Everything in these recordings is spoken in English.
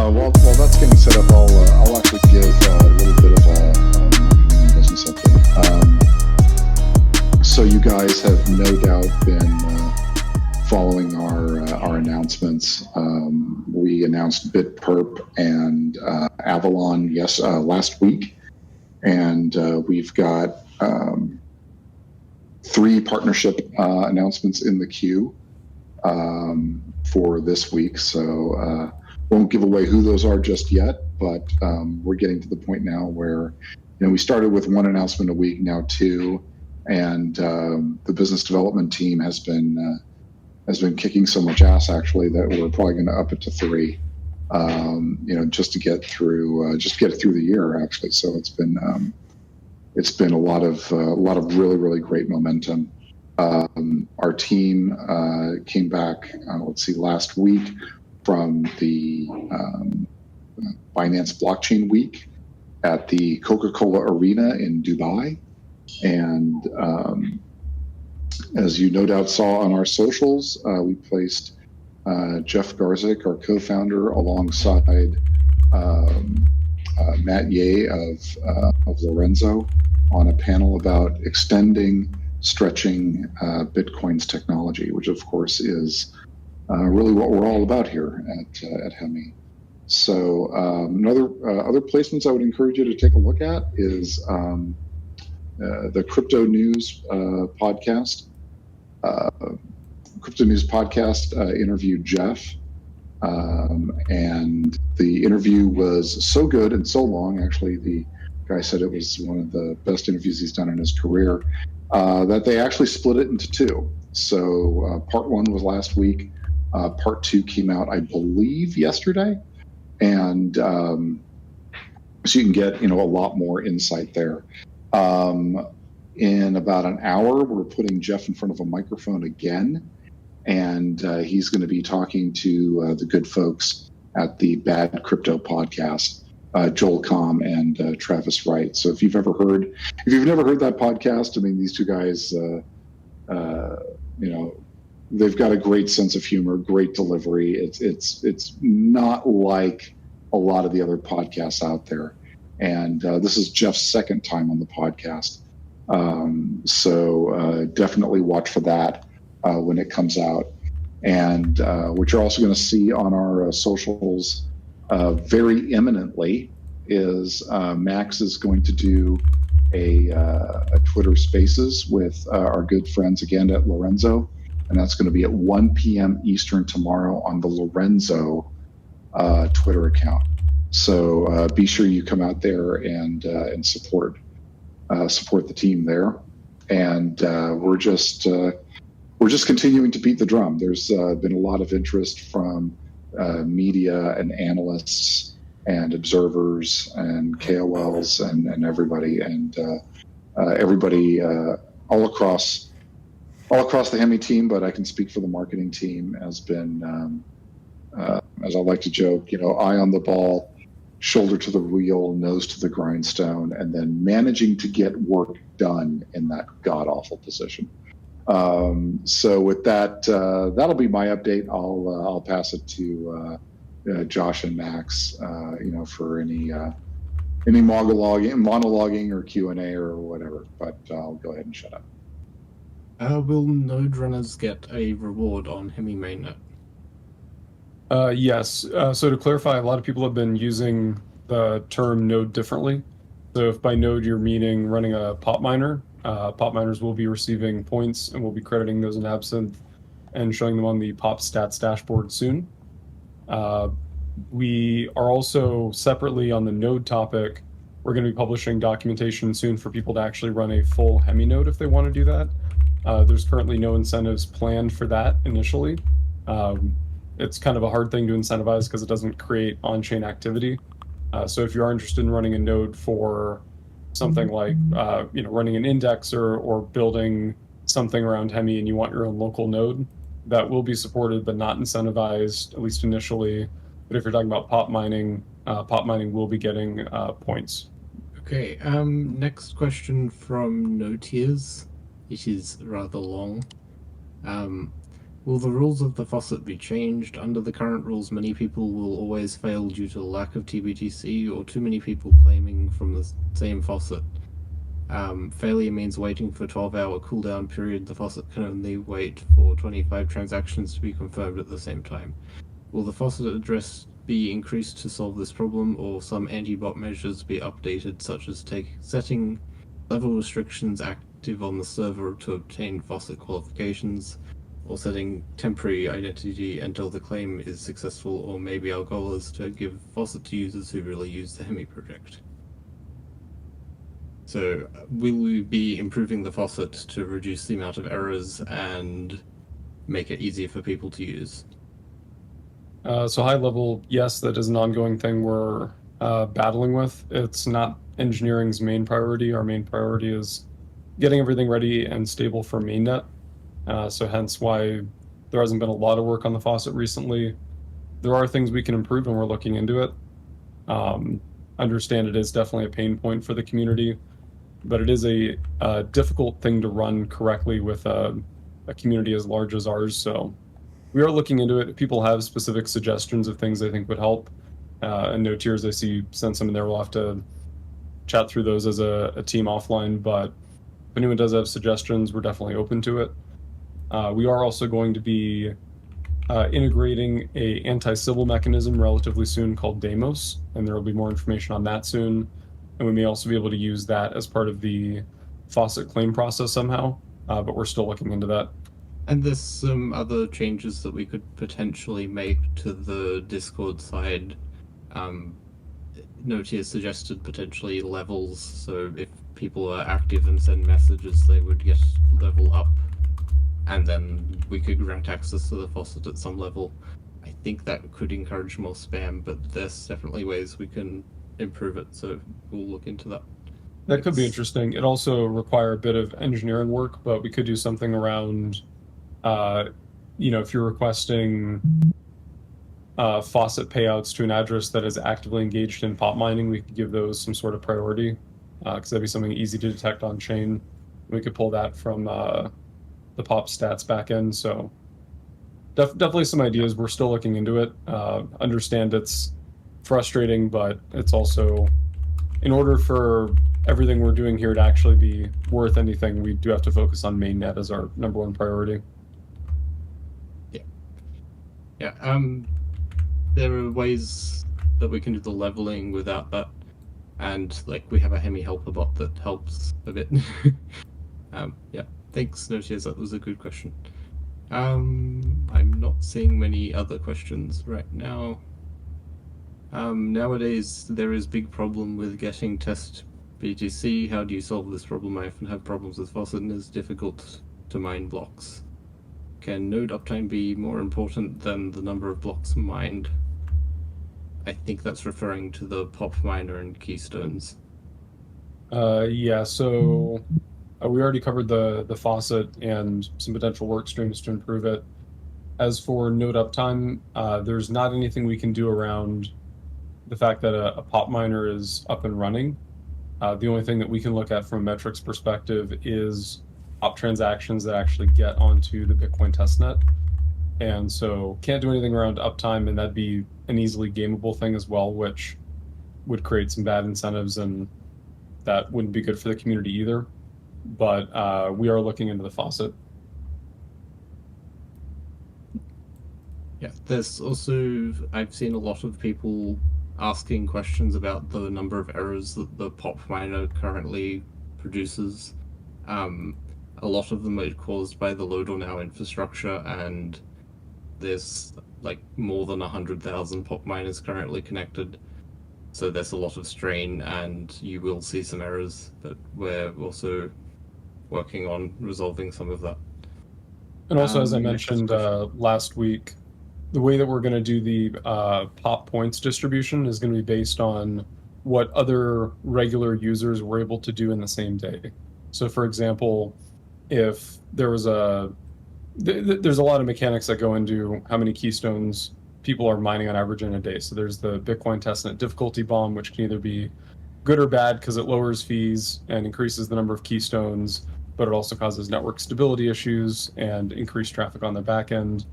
While that's getting set up, I'll actually give a little bit of a marketing business update. So you guys have no doubt been following our announcements. We announced BitPerp and Avalon last week, and we've got 3 partnership announcements in the queue for this week. So won't give away who those are just yet, but we're getting to the point now where we started with 1 announcement a week, now 2, and the business development team has been kicking so much ass actually that we're probably going to up it to 3. Just to get through the year actually. So it's been a lot of really, really great momentum. Our team came back, last week from the Binance Blockchain Week at the Coca-Cola Arena in Dubai. And as you no doubt saw on our socials, we placed Jeff Garzik, our co-founder, alongside Matt Ye of Lorenzo on a panel about stretching Bitcoin's technology, which of course is really what we're all about here at Hemi. So other placements I would encourage you to take a look at is the Crypto News podcast. Crypto News podcast interviewed Jeff, and the interview was so good and so long. Actually, the guy said it was one of the best interviews he's done in his career, that they actually split it into 2. So part 1 was last week. Part 2 came out, I believe, yesterday. And so you can get, a lot more insight there. In about an hour, we're putting Jeff in front of a microphone again. And he's going to be talking to the good folks at the Bad Crypto podcast, Joel Comm and Travis Wright. So if you've never heard that podcast, I mean, these 2 guys, they've got a great sense of humor, great delivery. It's not like a lot of the other podcasts out there. And this is Jeff's 2nd time on the podcast. So definitely watch for that when it comes out. And what you're also going to see on our socials very imminently is Max is going to do a Twitter Spaces with our good friends again at Lorenzo. And that's going to be at 1 p.m. Eastern tomorrow on the Lorenzo Twitter account. So be sure you come out there and support the team there. And we're just continuing to beat the drum. There's been a lot of interest from media and analysts and observers and KOLs and everybody, and everybody all across the Hemi team, but I can speak for the marketing team, has been, as I like to joke, eye on the ball, shoulder to the wheel, nose to the grindstone, and then managing to get work done in that god-awful position. So with that, that'll be my update. I'll pass it to Josh and Max, for any monologuing or Q&A or whatever. But I'll go ahead and shut up. Will node runners get a reward on Hemi Mainnet? Yes. So to clarify, a lot of people have been using the term node differently. So if by node you're meaning running a pop miner, pop miners will be receiving points, and we'll be crediting those in Absinthe and showing them on the pop stats dashboard soon. We are also separately on the node topic. We're going to be publishing documentation soon for people to actually run a full Hemi node if they want to do that. There's currently no incentives planned for that initially. It's kind of a hard thing to incentivize because it doesn't create on-chain activity. So if you are interested in running a node for something like running an indexer or building something around Hemi and you want your own local node, that will be supported but not incentivized, at least initially. But if you're talking about pop mining will be getting points. Okay, next question from No Tears. It is rather long. Will the rules of the faucet be changed? Under the current rules, many people will always fail due to the lack of TBTC or too many people claiming from the same faucet. Failure means waiting for a 12-hour cooldown period. The faucet can only wait for 25 transactions to be confirmed at the same time. Will the faucet address be increased to solve this problem, or some anti-bot measures be updated, such as setting level restrictions active on the server to obtain faucet qualifications, or setting temporary identity until the claim is successful, or maybe our goal is to give faucet to users who really use the Hemi project? So will we be improving the faucet to reduce the amount of errors and make it easier for people to use? So high level, yes, that is an ongoing thing we're battling with. It's not engineering's main priority. Our main priority is getting everything ready and stable for mainnet. So hence why there hasn't been a lot of work on the faucet recently. There are things we can improve, and we're looking into it. Understand it is definitely a pain point for the community, but it is a difficult thing to run correctly with a community as large as ours. So we are looking into it. If people have specific suggestions of things they think would help, and no tiers, I see send some in there. We'll have to chat through those as a team offline, but if anyone does have suggestions, we're definitely open to it. We are also going to be integrating a anti-civil mechanism relatively soon called Deimos, and there will be more information on that soon. And we may also be able to use that as part of the faucet claim process somehow, but we're still looking into that. And there's some other changes that we could potentially make to the Discord side. Note here suggested potentially levels, so if people are active and send messages, they would get level up, and then we could grant access to the faucet at some level. I think that could encourage more spam, but there's definitely ways we can improve it, so we'll look into that. That could be interesting. It also require a bit of engineering work, but we could do something around, if you're requesting faucet payouts to an address that is actively engaged in pop mining, we could give those some sort of priority, because that'd be something easy to detect on chain. We could pull that from the pop stats backend. So definitely some ideas. We're still looking into it. Understand it's frustrating, but it's also, in order for everything we're doing here to actually be worth anything, we do have to focus on mainnet as our #1 priority. Yeah. There are ways that we can do the leveling without that, and we have a Hemi helper bot that helps a bit. Yeah. Thanks, Notiers. That was a good question. I'm not seeing many other questions right now. Nowadays, there is big problem with getting test BTC. How do you solve this problem? I often have problems with faucet and it's difficult to mine blocks. Can node uptime be more important than the number of blocks mined? I think that's referring to the pop miner and keystones. Yeah, so we already covered the faucet and some potential work streams to improve it. As for node uptime, there's not anything we can do around the fact that a pop miner is up and running. The only thing that we can look at from a metrics perspective is op transactions that actually get onto the Bitcoin testnet. And so can't do anything around uptime, and that'd be an easily gameable thing as well, which would create some bad incentives, and that wouldn't be good for the community either. But we are looking into the faucet. Yeah, there's also, I've seen a lot of people asking questions about the number of errors that the pop miner currently produces. A lot of them are caused by the load on our infrastructure, and there's more than 100,000 pop miners currently connected. So there's a lot of strain, and you will see some errors, but we're also working on resolving some of that. And also, as I mentioned last week, the way that we're going to do the pop points distribution is going to be based on what other regular users were able to do in the same day. So, for example, if there was there's a lot of mechanics that go into how many keystones people are mining on average in a day. So there's the Bitcoin testnet difficulty bomb, which can either be good or bad because it lowers fees and increases the number of keystones. but it also causes network stability issues and increased traffic on the back end.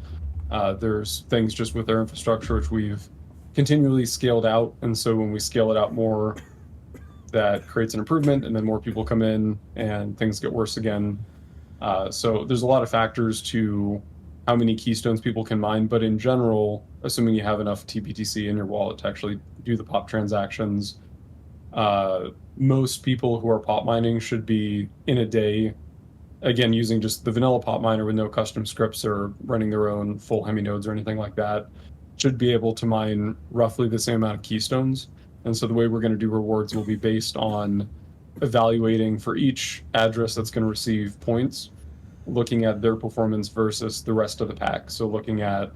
There's things just with our infrastructure which we've continually scaled out, and so when we scale it out more, that creates an improvement, and then more people come in and things get worse again. So there's a lot of factors to how many keystones people can mine, but in general, assuming you have enough TBTC in your wallet to actually do the pop transactions, most people who are pop mining should be in a day, again, using just the vanilla pop miner with no custom scripts or running their own full Hemi nodes or anything like that, should be able to mine roughly the same amount of keystones. And so the way we're going to do rewards will be based on evaluating for each address that's going to receive points, looking at their performance versus the rest of the pack. So looking at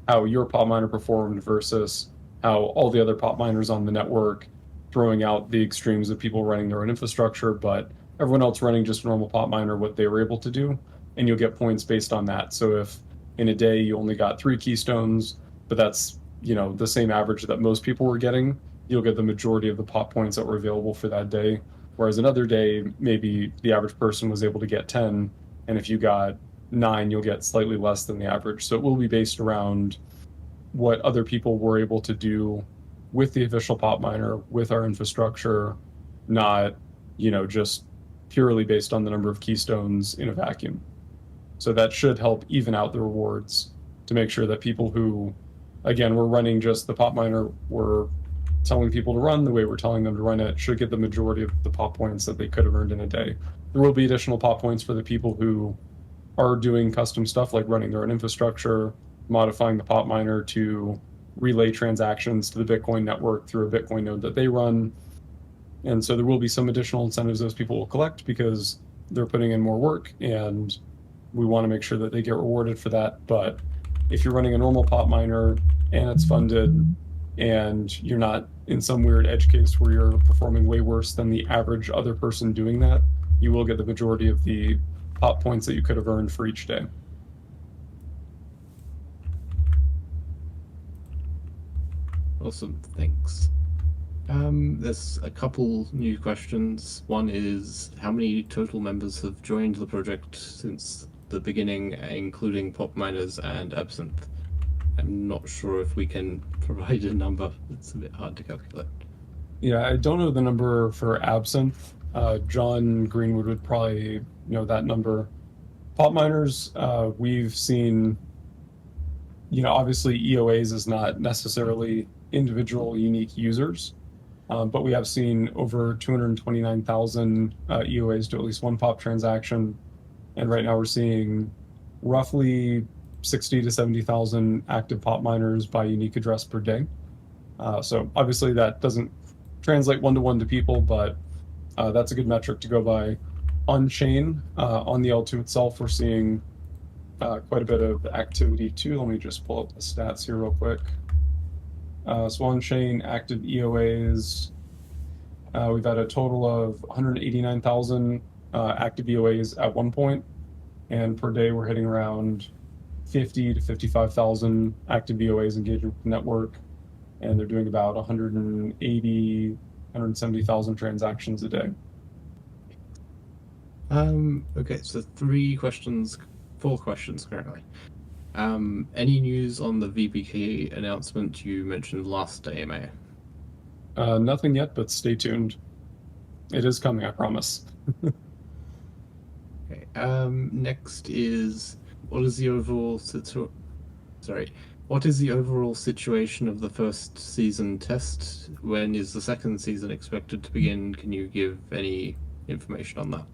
how your pop miner performed versus how all the other pop miners on the network, throwing out the extremes of people running their own infrastructure, but everyone else running just a normal pop miner, what they were able to do, and you'll get points based on that. So if in a day you only got 3 keystones, but that's, you know, the same average that most people were getting, you'll get the majority of the pop points that were available for that day. Whereas another day, maybe the average person was able to get 10, and if you got 9, you'll get slightly less than the average. So it will be based around what other people were able to do with the official pop miner, with our infrastructure, not, you know, just purely based on the number of keystones in a vacuum. So that should help even out the rewards to make sure that people who, again, we're running just the pop miner, we're telling people to run the way we're telling them to run it, should get the majority of the pop points that they could have earned in a day. There will be additional pop points for the people who are doing custom stuff like running their own infrastructure, modifying the pop miner to relay transactions to the Bitcoin network through a Bitcoin node that they run. And so there will be some additional incentives those people will collect because they're putting in more work, and we want to make sure that they get rewarded for that. But if you're running a normal pop miner and it's funded, and you're not in some weird edge case where you're performing way worse than the average other person doing that, you will get the majority of the pop points that you could have earned for each day. Awesome, thanks. There's a couple new questions. One is, how many total members have joined the project since the beginning, including pop miners and Absinthe? I'm not sure if we can provide a number. It's a bit hard to calculate. Yeah, I don't know the number for Absinthe. John Greenwood would probably know that number. Pop miners, we've seen, you know, obviously EOAs is not necessarily individual unique users, but we have seen over 229,000 EOAs do at least one pop transaction. And right now we're seeing roughly 60 to 70,000 active pop miners by unique address per day. So obviously that doesn't translate one-to-one to people, but that's a good metric to go by. On chain, on the L2 itself, we're seeing quite a bit of activity too. Let me just pull up the stats here real quick. So on chain active EOAs, we've had a total of 189,000 active EOAs at one point, and per day we're hitting around 50 to 55,000 active EOAs engaging with the network, and they're doing about 180, 170,000 transactions a day. Okay, so 4 questions currently. Any news on the VPK announcement you mentioned last AMA? Nothing yet, but stay tuned. It is coming, I promise. Okay. Next is, what is the overall situation of the first season test? When is the second season expected to begin? Can you give any information on that?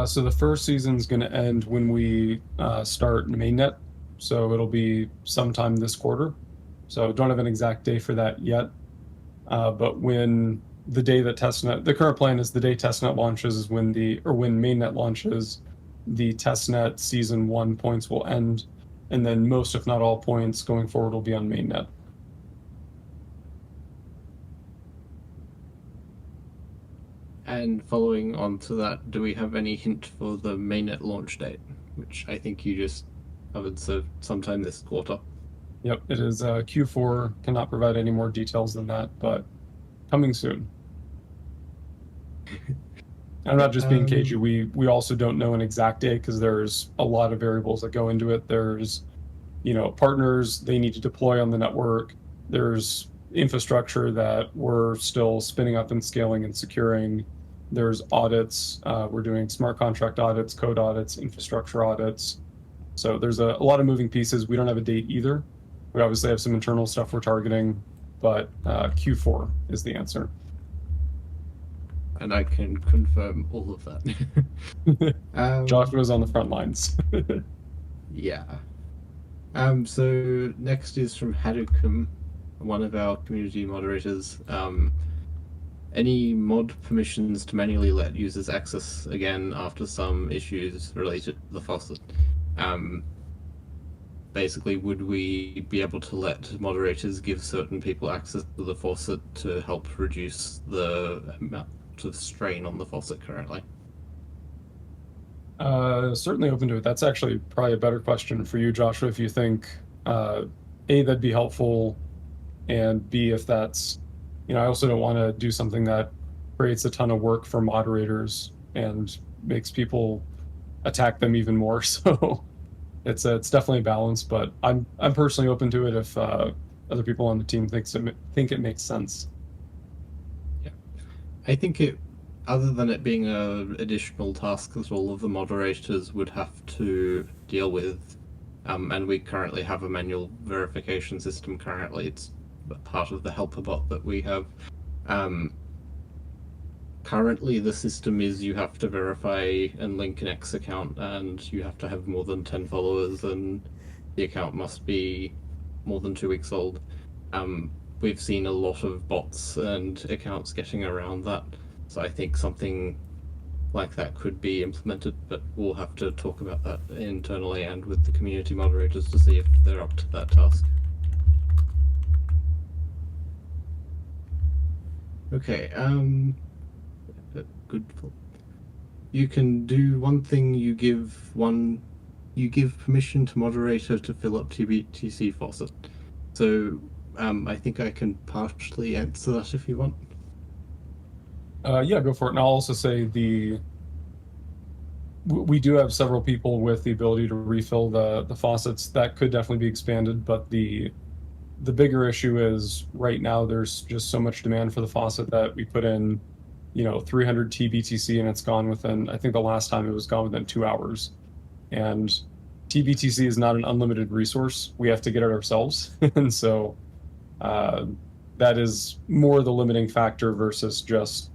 So the first season's going to end when we start mainnet, so it'll be sometime this quarter. So don't have an exact day for that yet, but when the day that testnet, the current plan is the day testnet launches is when mainnet launches, the testnet season 1 points will end, and then most, if not all, points going forward will be on mainnet. And following on to that, do we have any hint for the mainnet launch date, which I think you just covered, so sometime this quarter? Yep, it is Q4. Cannot provide any more details than that, but coming soon. I'm not just being cagey. We also don't know an exact date because there's a lot of variables that go into it. There's, partners they need to deploy on the network. There's infrastructure that we're still spinning up and scaling and securing. There's audits. We're doing smart contract audits, code audits, infrastructure audits. So there's a lot of moving pieces. We don't have a date either. We obviously have some internal stuff we're targeting, but Q4 is the answer. And I can confirm all of that. Joshua's on the front lines. Yeah. So next is from Hadukum, one of our community moderators. Any mod permissions to manually let users access again after some issues related to the faucet? Basically, would we be able to let moderators give certain people access to the faucet to help reduce the amount of strain on the faucet currently? Certainly open to it. That's actually probably a better question for you, Joshua, if you think A, that'd be helpful, and B, if that's, I also don't want to do something that creates a ton of work for moderators and makes people attack them even more. So it's definitely a balance, but I'm personally open to it if other people on the team think it makes sense. Yeah, I think it, other than it being an additional task that all of the moderators would have to deal with, and we currently have a manual verification system currently. It's part of the helper bot that we have. Currently, the system is you have to verify and link an X account, and you have to have more than 10 followers, and the account must be more than 2 weeks old. We've seen a lot of bots and accounts getting around that, so I think something like that could be implemented, but we'll have to talk about that internally and with the community moderators to see if they're up to that task. Okay, good. You can do one thing. You give permission to moderator to fill up TBTC faucet. So I think I can partially answer that if you want. Yeah, go for it. And I'll also say we do have several people with the ability to refill the faucets. That could definitely be expanded, but the bigger issue is right now there's just so much demand for the faucet that we put in 300 TBTC and it's gone within, I think the last time it was gone within 2 hours. And TBTC is not an unlimited resource. We have to get it ourselves. And so that is more the limiting factor versus just,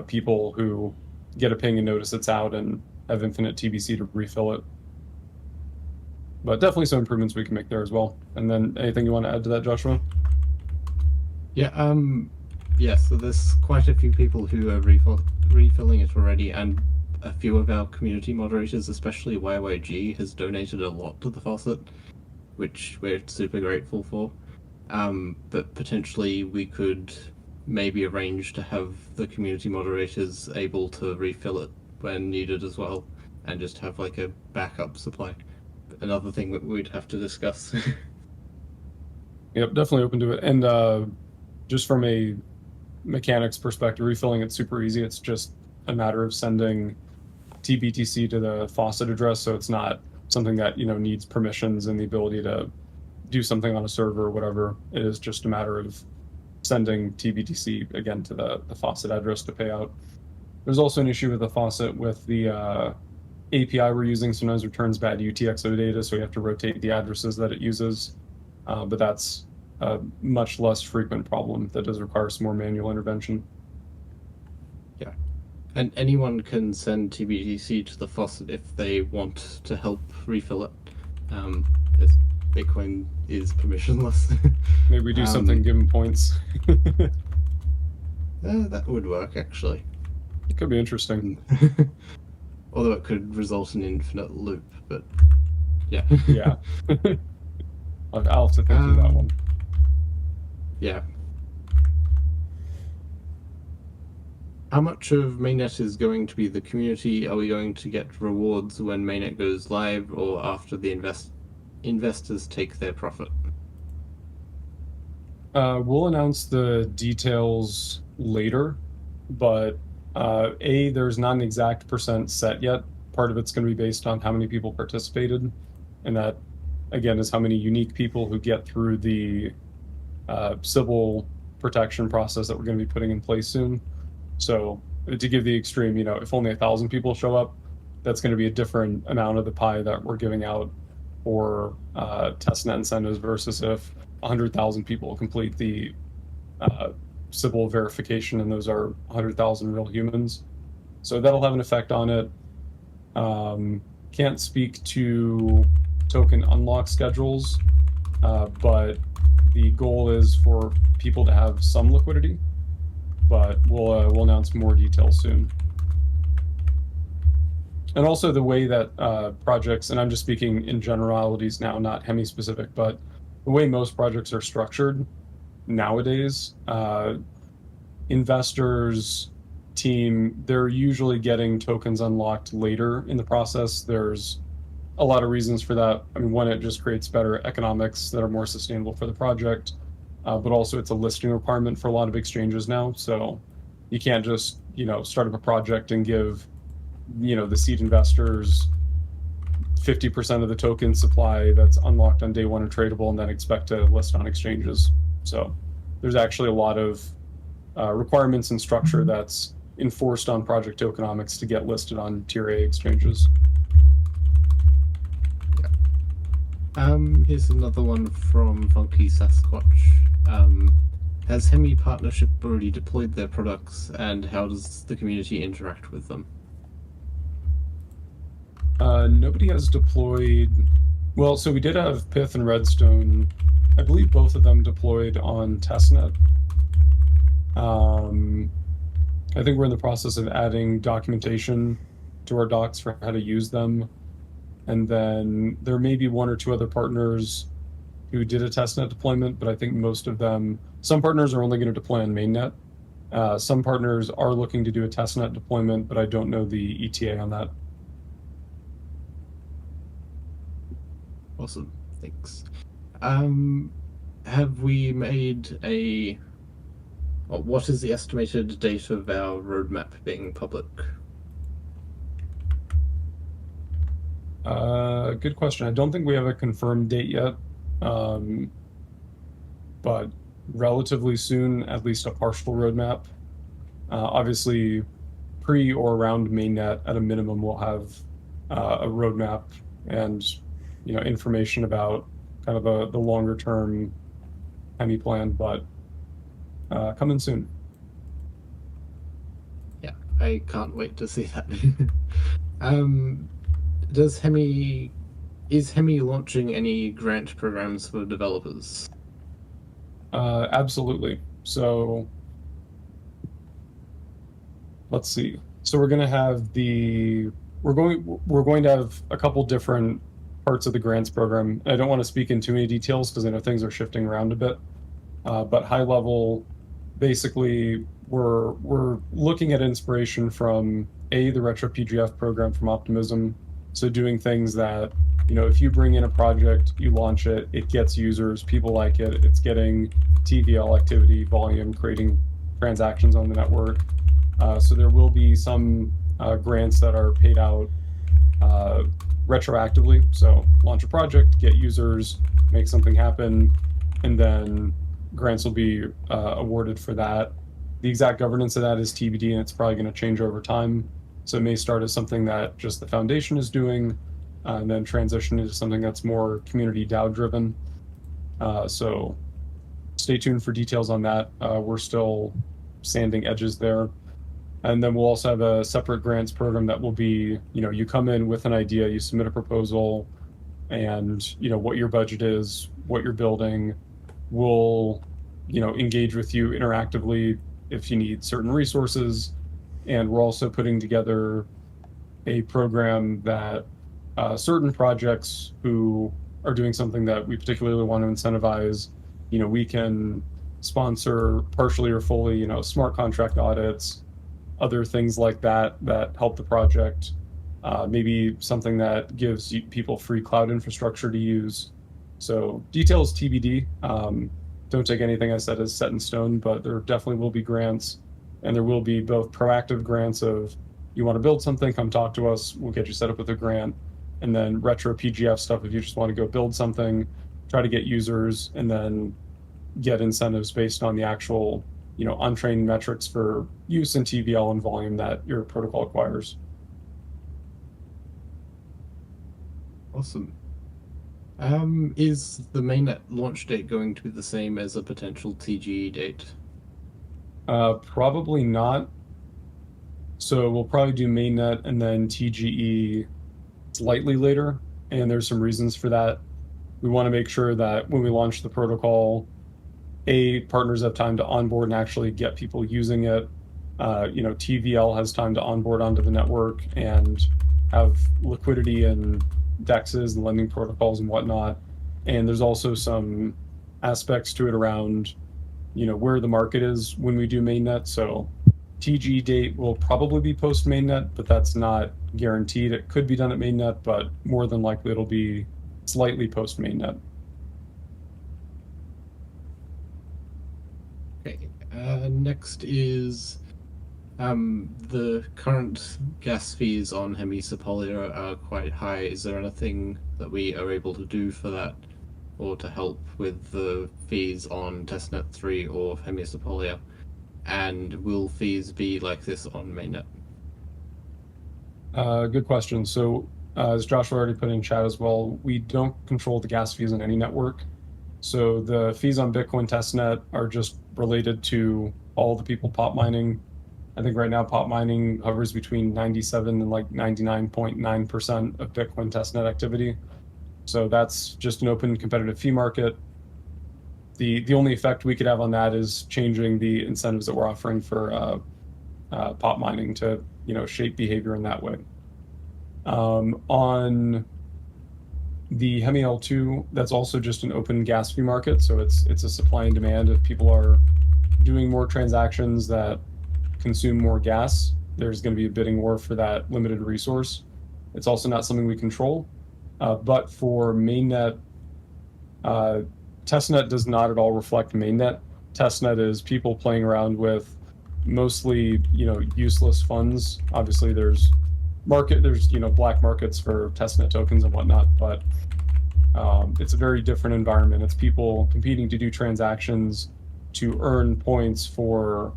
people who get a ping and notice it's out and have infinite TBC to refill it. But definitely some improvements we can make there as well. And then anything you want to add to that, Joshua? Yeah, yeah, so there's quite a few people who are refilling it already, and a few of our community moderators, especially YYG, has donated a lot to the faucet, which we're super grateful for. But potentially we could maybe arrange to have the community moderators able to refill it when needed as well, and just have like a backup supply. Another thing that we'd have to discuss. Yep, definitely open to it. And just from a mechanics perspective, refilling it's super easy. It's just a matter of sending TBTC to the faucet address, so it's not something that needs permissions and the ability to do something on a server or whatever. It is just a matter of sending TBTC again to the faucet address to pay out. There's also an issue with the faucet with the API we're using sometimes returns bad UTXO data, so we have to rotate the addresses that it uses. But that's a much less frequent problem that does require some more manual intervention. Yeah, and anyone can send TBTC to the faucet if they want to help refill it. As Bitcoin is permissionless. Maybe we do something, give them points. That would work, actually. It could be interesting. Although it could result in an infinite loop, but yeah. Yeah. I'll have to think through that one. Yeah. How much of Mainnet is going to be the community? Are we going to get rewards when Mainnet goes live or after the investors take their profit? We'll announce the details later, but There's not an exact percent set yet. Part of it's going to be based on how many people participated, and that, again, is how many unique people who get through the civil protection process that we're going to be putting in place soon. So to give the extreme, if only 1,000 people show up, that's going to be a different amount of the pie that we're giving out for testnet incentives versus if 100,000 people complete the civil verification, and those are 100,000 real humans. So that'll have an effect on it. Can't speak to token unlock schedules, but the goal is for people to have some liquidity, but we'll announce more details soon. And also the way that projects, and I'm just speaking in generalities now, not Hemi specific, but the way most projects are structured nowadays, investors, team, they're usually getting tokens unlocked later in the process. There's a lot of reasons for that. I mean, one, it just creates better economics that are more sustainable for the project, but also it's a listing requirement for a lot of exchanges now. So you can't just, start up a project and give, the seed investors 50% of the token supply that's unlocked on day one and tradable, and then expect to list on exchanges. So there's actually a lot of requirements and structure that's enforced on project tokenomics to get listed on Tier A exchanges. Here's another one from Funky Sasquatch. Has Hemi Partnership already deployed their products, and how does the community interact with them? Nobody has deployed. Well, so we did have Pith and Redstone. I believe both of them deployed on Testnet. I think we're in the process of adding documentation to our docs for how to use them. And then there may be one or two other partners who did a testnet deployment, but I think most of them, some partners are only going to deploy on mainnet. Some partners are looking to do a testnet deployment, but I don't know the ETA on that. Awesome, thanks. Have we made a... What is the estimated date of our roadmap being public? Good question. I don't think we have a confirmed date yet, but relatively soon, at least a partial roadmap. Obviously, pre or around mainnet, at a minimum, we'll have a roadmap and information about kind of the longer term Hemi plan, but coming soon. Yeah, I can't wait to see that. Is Hemi launching any grant programs for developers? Absolutely. So let's see. So we're going to have we're going to have a couple different parts of the grants program. I don't want to speak in too many details because I know things are shifting around a bit. But high level, basically, we're looking at inspiration from the Retro PGF program from Optimism. So doing things that, if you bring in a project, you launch it, it gets users, people like it, it's getting TVL activity, volume, creating transactions on the network. So there will be some grants that are paid out retroactively. So launch a project, get users, make something happen, and then grants will be awarded for that. The exact governance of that is TBD, and it's probably going to change over time. So it may start as something that just the foundation is doing, and then transition into something that's more community DAO driven. So stay tuned for details on that. We're still sanding edges there. And then we'll also have a separate grants program that will be, you come in with an idea, you submit a proposal, and what your budget is, what you're building. We'll engage with you interactively if you need certain resources. And we're also putting together a program that certain projects who are doing something that we particularly want to incentivize, we can sponsor partially or fully, smart contract audits, other things like that help the project. Maybe something that gives people free cloud infrastructure to use. So details TBD. Don't take anything I said as set in stone, but there definitely will be grants. And there will be both proactive grants of, you want to build something, come talk to us, we'll get you set up with a grant. And then retro PGF stuff, if you just want to go build something, try to get users, and then get incentives based on the actual, untrained metrics for use in TVL and volume that your protocol acquires. Awesome. Is the mainnet launch date going to be the same as a potential TGE date? Probably not. So we'll probably do mainnet and then TGE slightly later, and there's some reasons for that. We want to make sure that when we launch the protocol, partners have time to onboard and actually get people using it. TVL has time to onboard onto the network and have liquidity and DEXs and lending protocols and whatnot. And there's also some aspects to it around, where the market is when we do mainnet. So TG date will probably be post mainnet, but that's not guaranteed. It could be done at mainnet, but more than likely it'll be slightly post mainnet. Okay. Next is the current gas fees on Hemi Sepolia are quite high. Is there anything that we are able to do for that, or to help with the fees on Testnet 3 or Hemi Sepolia? And will fees be like this on mainnet? Good question. So as Joshua already put in chat as well, we don't control the gas fees on any network. So the fees on Bitcoin testnet are just related to all the people pop mining. I think right now pop mining hovers between 97 and like 99.9% of Bitcoin testnet activity. So that's just an open competitive fee market. The only effect we could have on that is changing the incentives that we're offering for pop mining to shape behavior in that way. On the Hemi L2, that's also just an open gas fee market, so it's a supply and demand. If people are doing more transactions that consume more gas, there's going to be a bidding war for that limited resource. It's also not something we control, but for mainnet, testnet does not at all reflect mainnet. Testnet is people playing around with mostly useless funds. Obviously there's black markets for testnet tokens and whatnot, but it's a very different environment. It's people competing to do transactions to earn points for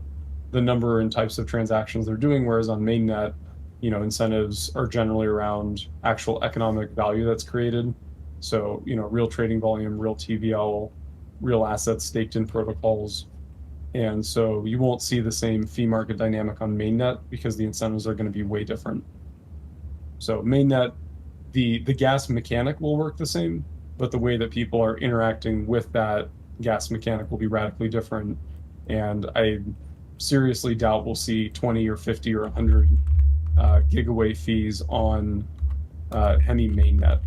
the number and types of transactions they're doing, whereas on mainnet, incentives are generally around actual economic value that's created. So, real trading volume, real TVL, real assets staked in protocols. And so you won't see the same fee market dynamic on mainnet because the incentives are going to be way different. So mainnet, the gas mechanic will work the same, but the way that people are interacting with that gas mechanic will be radically different. And I seriously doubt we'll see 20 or 50 or 100 gigaway fees on Hemi mainnet.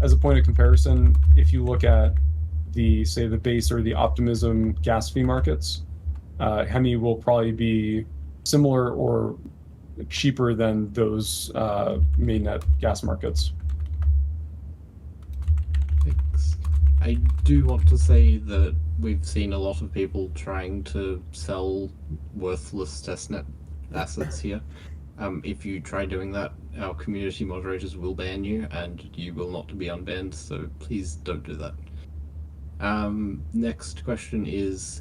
As a point of comparison, if you look at the base or the optimism gas fee markets, Hemi will probably be similar or cheaper than those mainnet gas markets. Thanks. I do want to say that we've seen a lot of people trying to sell worthless testnet assets here. If you try doing that, our community moderators will ban you, and you will not be unbanned, so please don't do that. Next question is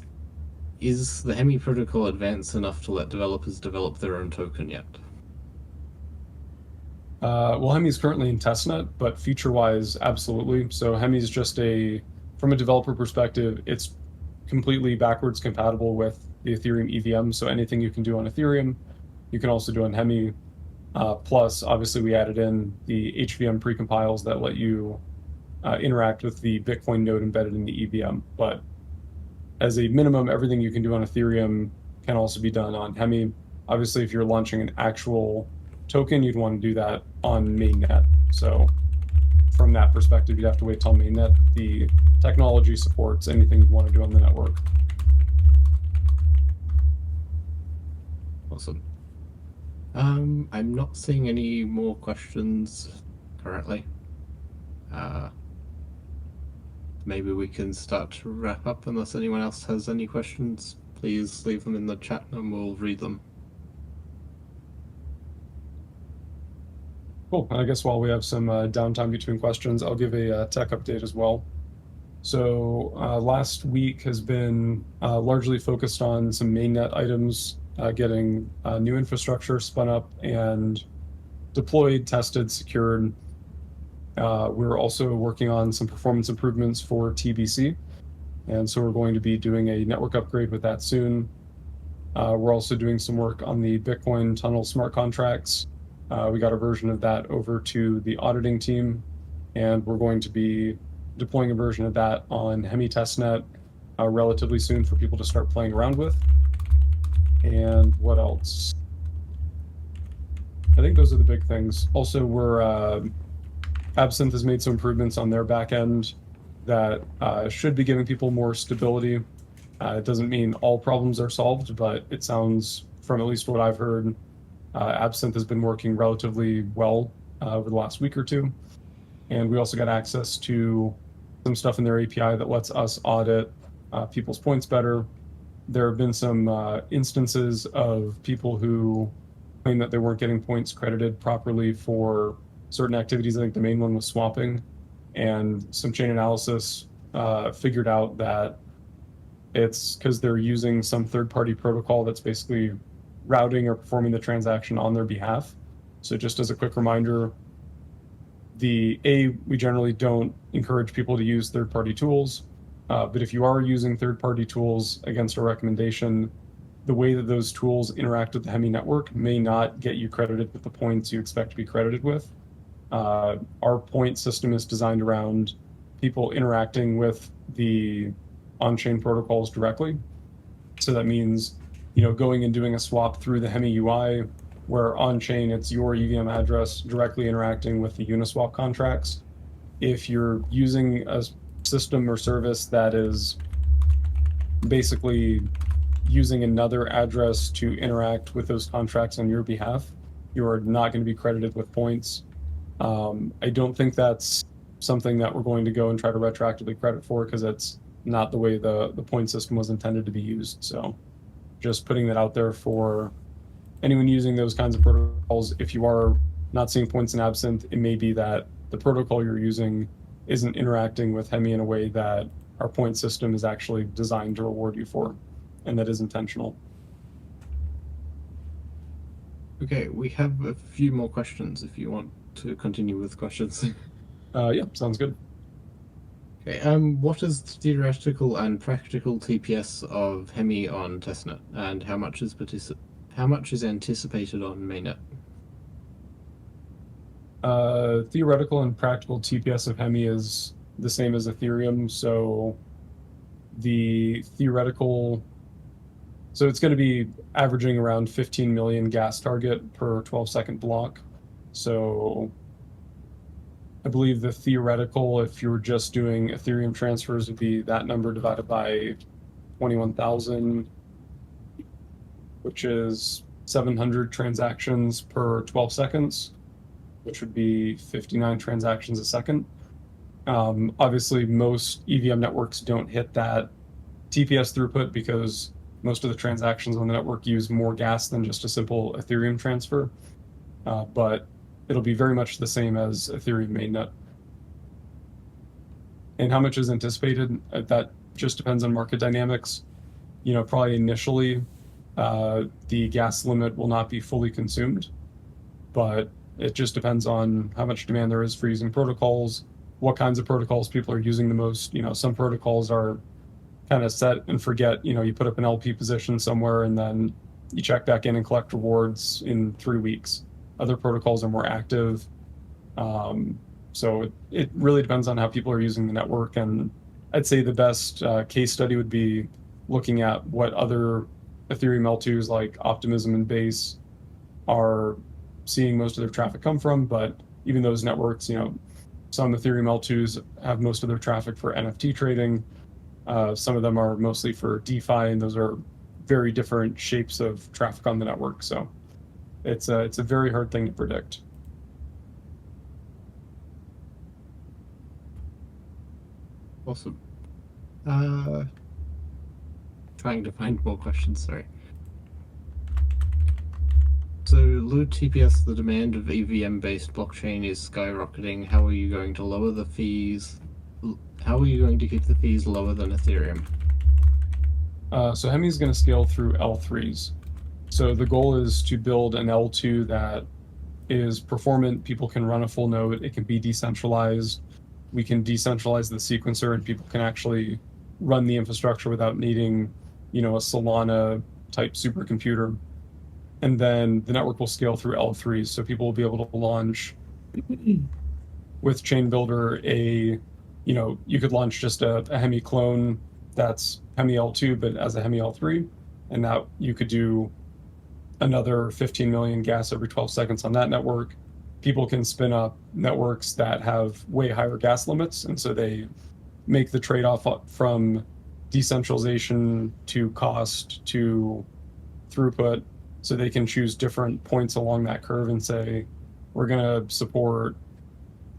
the Hemi protocol advanced enough to let developers develop their own token yet? Well, Hemi is currently in testnet, but feature-wise, absolutely. So Hemi is just from a developer perspective, it's completely backwards compatible with the Ethereum EVM. So anything you can do on Ethereum, you can also do on Hemi. Plus, obviously, we added in the HVM precompiles that let you interact with the Bitcoin node embedded in the EVM. But as a minimum, everything you can do on Ethereum can also be done on Hemi. Obviously, if you're launching an actual token, you'd want to do that on mainnet. So from that perspective, you'd have to wait till mainnet. The technology supports anything you'd want to do on the network. Awesome. I'm not seeing any more questions currently. Maybe we can start to wrap up unless anyone else has any questions, please. please leave them in the chat and we'll read them. Cool. I guess while we have some downtime between questions, I'll give a tech update as well. So last week has been largely focused on some mainnet items, getting new infrastructure spun up and deployed, tested, secured. We're also working on some performance improvements for TBC. And so we're going to be doing a network upgrade with that soon. We're also doing some work on the Bitcoin tunnel smart contracts. We got a version of that over to the auditing team, and we're going to be deploying a version of that on Hemi Testnet relatively soon for people to start playing around with. And what else? I think those are the big things. Also, Absinthe has made some improvements on their back end that should be giving people more stability. It doesn't mean all problems are solved, but it sounds, from at least what I've heard, Absinthe has been working relatively well over the last week or two. And we also got access to some stuff in their API that lets us audit people's points better. There have been some instances of people who claim that they weren't getting points credited properly for certain activities. I think the main one was swapping. And some chain analysis figured out that it's because they're using some third-party protocol that's basically routing or performing the transaction on their behalf. So just as a quick reminder, we generally don't encourage people to use third-party tools, but if you are using third-party tools against a recommendation, the way that those tools interact with the Hemi network may not get you credited with the points you expect to be credited with. Our point system is designed around people interacting with the on-chain protocols directly. So that means, going and doing a swap through the Hemi UI, where on-chain it's your EVM address directly interacting with the Uniswap contracts. If you're using a system or service that is basically using another address to interact with those contracts on your behalf, you are not going to be credited with points. I don't think that's something that we're going to go and try to retroactively credit for, because it's not the way the point system was intended to be used. So just putting that out there for anyone using those kinds of protocols. If you are not seeing points in Absinthe, it may be that the protocol you're using isn't interacting with Hemi in a way that our point system is actually designed to reward you for, and that is intentional. Okay, we have a few more questions if you want to continue with questions. Yeah, sounds good. Okay, what is the theoretical and practical TPS of Hemi on Testnet, and how much is anticipated on Mainnet? Theoretical and practical TPS of Hemi is the same as Ethereum. So the theoretical, so it's going to be averaging around 15 million gas target per 12-second block. So I believe the theoretical, if you were just doing Ethereum transfers, would be that number divided by 21,000, which is 700 transactions per 12 seconds, which would be 59 transactions a second. Obviously, most EVM networks don't hit that TPS throughput because most of the transactions on the network use more gas than just a simple Ethereum transfer. But it'll be very much the same as Ethereum mainnet. And how much is anticipated? That just depends on market dynamics. Probably initially, the gas limit will not be fully consumed, but it just depends on how much demand there is for using protocols, what kinds of protocols people are using the most. Some protocols are kind of set and forget. You put up an LP position somewhere and then you check back in and collect rewards in 3 weeks. Other protocols are more active. So it really depends on how people are using the network. And I'd say the best case study would be looking at what other Ethereum L2s like Optimism and Base are seeing most of their traffic come from. But even those networks, some Ethereum L2s have most of their traffic for NFT trading. Some of them are mostly for DeFi, and those are very different shapes of traffic on the network. So it's a very hard thing to predict. Awesome. trying to find more questions, sorry. So, low TPS, the demand of EVM-based blockchain is skyrocketing. How are you going to lower the fees? How are you going to keep the fees lower than Ethereum? So Hemi is going to scale through L3s. So the goal is to build an L2 that is performant. People can run a full node. It can be decentralized. We can decentralize the sequencer, and people can actually run the infrastructure without needing, a Solana type supercomputer. And then the network will scale through L3s, so people will be able to launch with Chain Builder you could launch just a Hemi clone that's Hemi L2, but as a Hemi L3, and that you could do another 15 million gas every 12 seconds on that network. People can spin up networks that have way higher gas limits, and so they make the trade-off from decentralization to cost to throughput, so they can choose different points along that curve and say, we're going to support,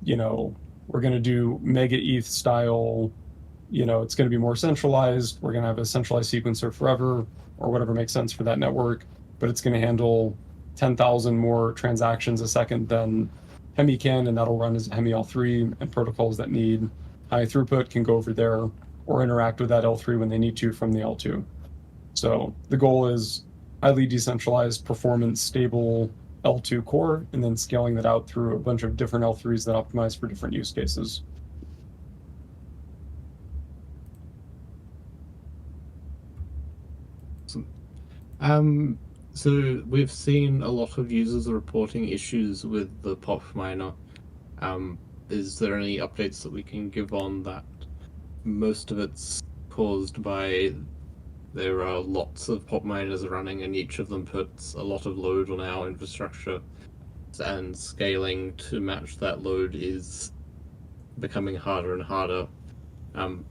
we're going to do mega ETH style, it's going to be more centralized. We're going to have a centralized sequencer forever, or whatever makes sense for that network, but it's going to handle 10,000 more transactions a second than Hemi can, and that'll run as Hemi L3, and protocols that need high throughput can go over there or interact with that L3 when they need to from the L2. So the goal is highly decentralized, performance, stable L2 core, and then scaling that out through a bunch of different L3s that optimize for different use cases. So we've seen a lot of users reporting issues with the pop miner. Is there any updates that we can give on that? Most of it's caused by there are lots of pop miners running, and each of them puts a lot of load on our infrastructure, and scaling to match that load is becoming harder and harder.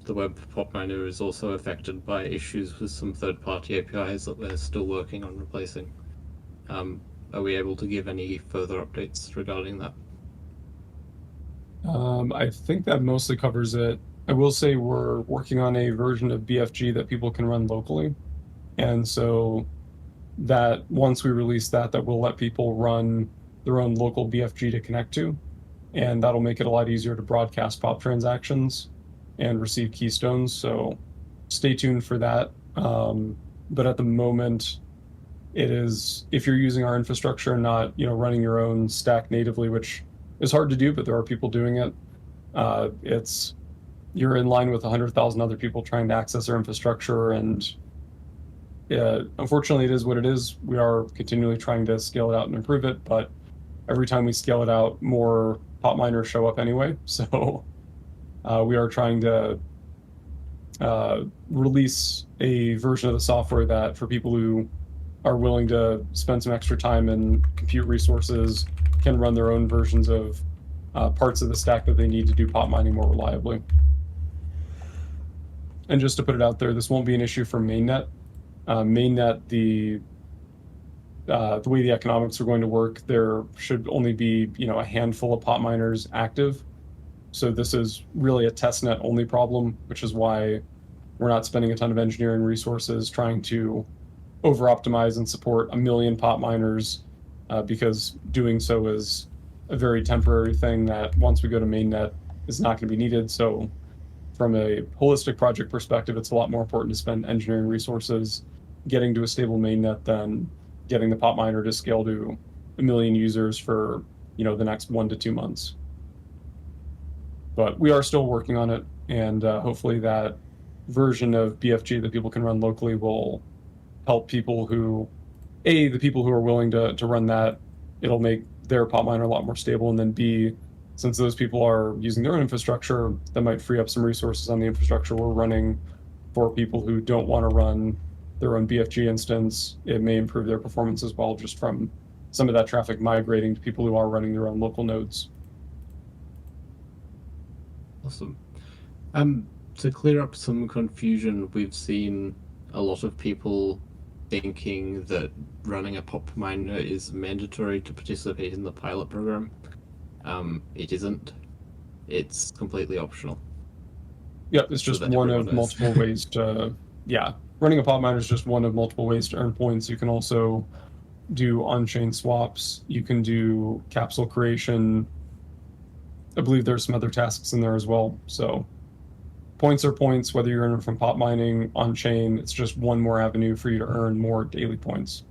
The web pop miner is also affected by issues with some third-party APIs that we're still working on replacing. Are we able to give any further updates regarding that? I think that mostly covers it. I will say we're working on a version of BFG that people can run locally. And so that once we release that will let people run their own local BFG to connect to. And that'll make it a lot easier to broadcast pop transactions and receive keystones. So stay tuned for that. But at the moment, it is, if you're using our infrastructure and not, running your own stack natively, which is hard to do, but there are people doing it. You're in line with 100,000 other people trying to access our infrastructure, and unfortunately, it is what it is. We are continually trying to scale it out and improve it, but every time we scale it out, more pop miners show up anyway. So we are trying to release a version of the software that for people who are willing to spend some extra time and compute resources can run their own versions of parts of the stack that they need to do pop mining more reliably. And just to put it out there, this won't be an issue for Mainnet. Mainnet, the way the economics are going to work, there should only be a handful of pop miners active. So this is really a testnet only problem, which is why we're not spending a ton of engineering resources trying to over-optimize and support 1 million pop miners, because doing so is a very temporary thing that once we go to mainnet is not going to be needed. So from a holistic project perspective, it's a lot more important to spend engineering resources getting to a stable mainnet than getting the pop miner to scale to 1 million users for the next 1 to 2 months. But we are still working on it, and hopefully that version of BFG that people can run locally will help people who, the people who are willing to run that, it'll make their pop miner a lot more stable, and then B, since those people are using their own infrastructure, that might free up some resources on the infrastructure we're running for people who don't want to run their own BFG instance. It may improve their performance as well, just from some of that traffic migrating to people who are running their own local nodes. Awesome. To clear up some confusion, we've seen a lot of people thinking that running a pop miner is mandatory to participate in the pilot program. It isn't. It's completely optional. Yep, it's just one of multiple ways to, running a pop miner is just one of multiple ways to earn points. You can also do on-chain swaps. You can do capsule creation. I believe there's some other tasks in there as well. So points are points, whether you're earning from pop mining, on-chain. It's just one more avenue for you to earn more daily points.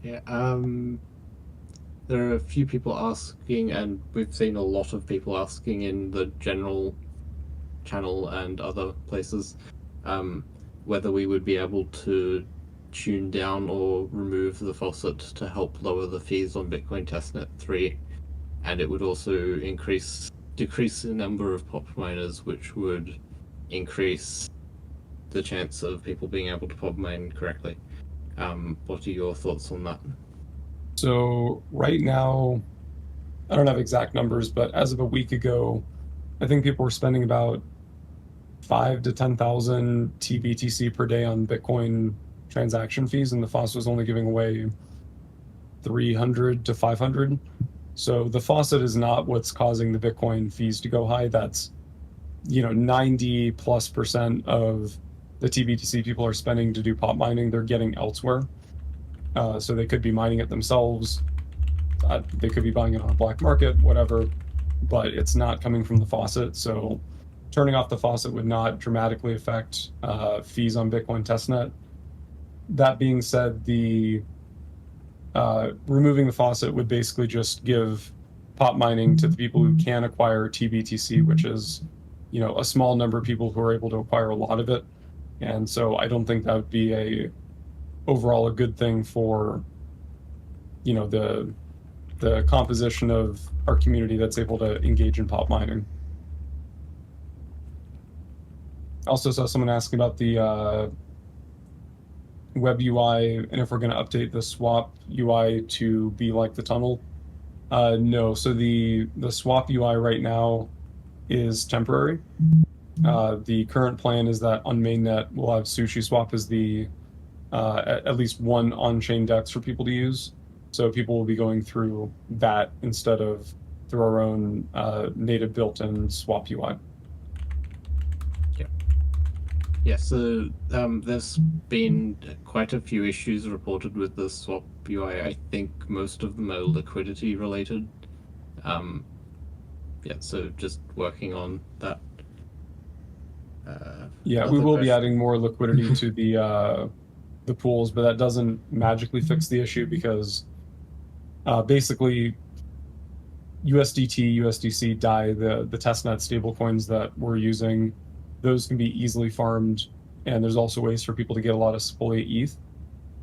Yeah, there are a few people asking, and we've seen a lot of people asking in the general channel and other places, whether we would be able to tune down or remove the faucet to help lower the fees on Bitcoin Testnet 3, and it would also decrease the number of pop miners, which would increase the chance of people being able to pop mine correctly. What are your thoughts on that? So right now, I don't have exact numbers, but as of a week ago, I think people were spending about 5,000 to 10,000 TBTC per day on Bitcoin transaction fees, and the faucet was only giving away 300 to 500. So the faucet is not what's causing the Bitcoin fees to go high. That's 90+% of the TBTC people are spending to do pop mining, they're getting elsewhere. So they could be mining it themselves. They could be buying it on a black market, whatever, but it's not coming from the faucet. So turning off the faucet would not dramatically affect fees on Bitcoin Testnet. That being said, the removing the faucet would basically just give pop mining to the people who can acquire TBTC, which is a small number of people who are able to acquire a lot of it. And so I don't think that would be overall a good thing for the composition of our community that's able to engage in pop mining. I also saw someone asking about the web UI and if we're going to update the swap UI to be like the tunnel. No, so the swap UI right now is temporary. The current plan is that on mainnet we'll have Sushi Swap as the at least one on-chain DEX for people to use. So people will be going through that instead of through our own native built-in swap UI. Yeah, so there's been quite a few issues reported with the swap UI. I think most of them are liquidity related. Yeah, so just working on that. Yeah, we will be adding more liquidity to the pools, but that doesn't magically fix the issue because basically USDT, USDC, DAI, the testnet stablecoins that we're using, those can be easily farmed, and there's also ways for people to get a lot of spoliate ETH.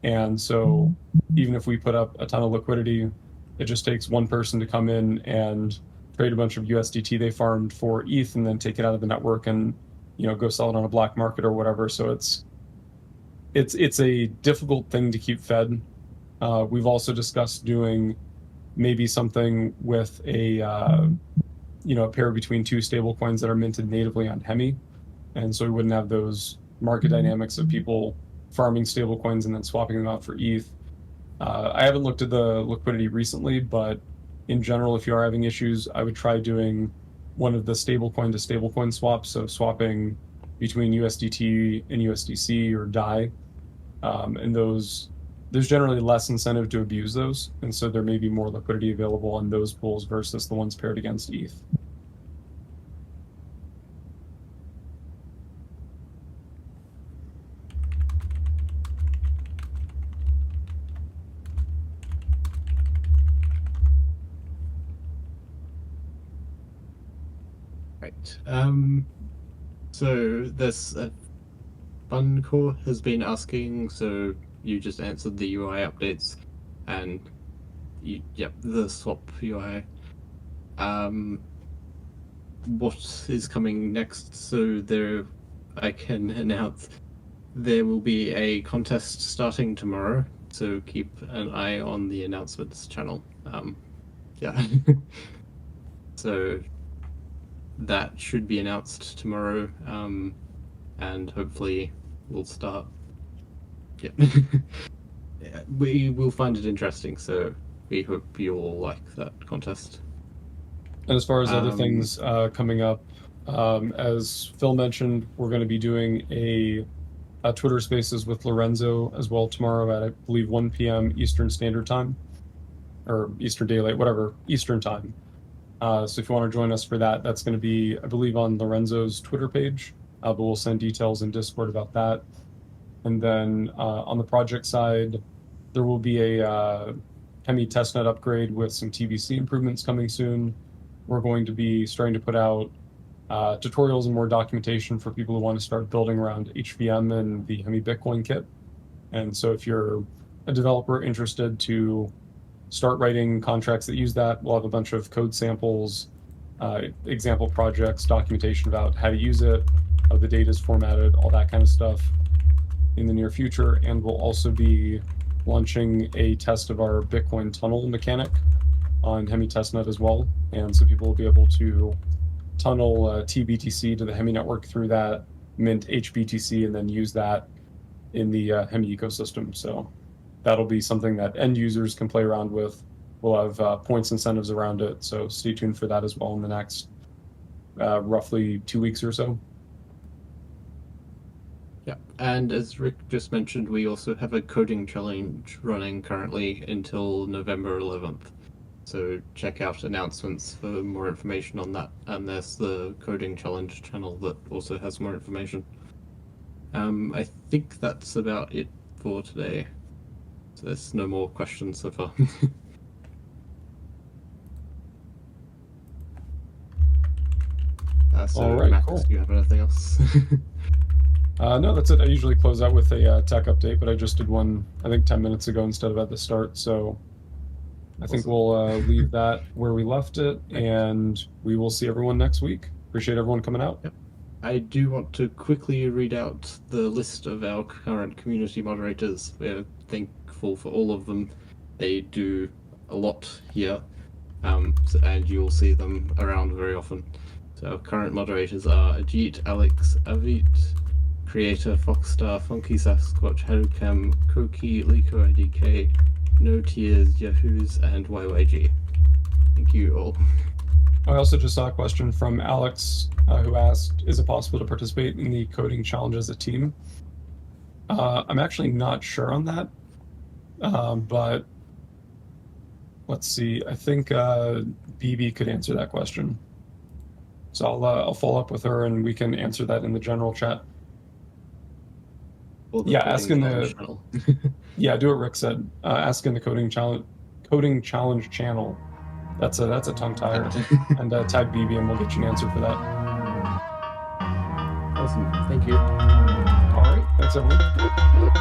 And so even if we put up a ton of liquidity, it just takes one person to come in and trade a bunch of USDT they farmed for ETH and then take it out of the network and go sell it on a black market or whatever. So it's a difficult thing to keep fed. We've also discussed doing maybe something with a pair between two stablecoins that are minted natively on Hemi, and so we wouldn't have those market dynamics of people farming stablecoins and then swapping them out for ETH. I haven't looked at the liquidity recently, but in general, if you are having issues, I would try doing one of the stablecoin to stablecoin swaps, so swapping between USDT and USDC or DAI, and there's generally less incentive to abuse those, and so there may be more liquidity available on those pools versus the ones paired against ETH. Right. So this Funcore has been asking, so you just answered the UI updates, and the swap UI. What is coming next? So I can announce there will be a contest starting tomorrow, so keep an eye on the announcements channel. Yeah. So that should be announced tomorrow, and hopefully we'll start. Yeah. We will find it interesting, so we hope you all like that contest. And as far as other things coming up, As Phil mentioned, we're going to be doing a Twitter Spaces with Lorenzo as well tomorrow at, I believe, 1 p.m. Eastern Standard Time, or Eastern Daylight, whatever, Eastern Time. So if you want to join us for that, that's going to be, I believe, on Lorenzo's Twitter page, but we'll send details in Discord about that. And then on the project side, there will be a Hemi testnet upgrade with some TBC improvements coming soon. We're going to be starting to put out tutorials and more documentation for people who want to start building around HVM and the Hemi Bitcoin kit. And so if you're a developer interested to start writing contracts that use that, we'll have a bunch of code samples, example projects, documentation about how to use it, how the data is formatted, all that kind of stuff in the near future. And we'll also be launching a test of our Bitcoin tunnel mechanic on Hemi testnet as well. And so people will be able to tunnel TBTC to the Hemi network through that, mint HBTC, and then use that in the Hemi ecosystem. So that'll be something that end users can play around with. We'll have points incentives around it. So stay tuned for that as well in the next roughly 2 weeks or so. Yeah, and as Rick just mentioned, we also have a coding challenge running currently until November 11th. So check out announcements for more information on that. And there's the coding challenge channel that also has more information. I think that's about it for today. So there's no more questions so far. So all right, Max, cool. do you have anything else? No, that's it. I usually close out with a tech update, but I just did one, I think, 10 minutes ago instead of at the start. So I think we'll leave that where we left it, and we will see everyone next week. Appreciate everyone coming out. Yep. I do want to quickly read out the list of our current community moderators. We're thankful for all of them. They do a lot here, and you'll see them around very often. So our current moderators are Ajit, Alex, Avit, Creator, Foxstar, Funky Sasquatch, Harucam, Koki, Liko IDK, No Tears, Yahoos, and YYG. Thank you all. I also just saw a question from Alex who asked, is it possible to participate in the coding challenge as a team? I'm actually not sure on that, but let's see. I think BB could answer that question. So I'll follow up with her and we can answer that in the general chat. Yeah, ask in the channel. Yeah, do what Rick said. Ask in the coding challenge channel. That's a tongue tire. And tag BB and we'll get you an answer for that. Awesome. Thank you. All right. Thanks everyone.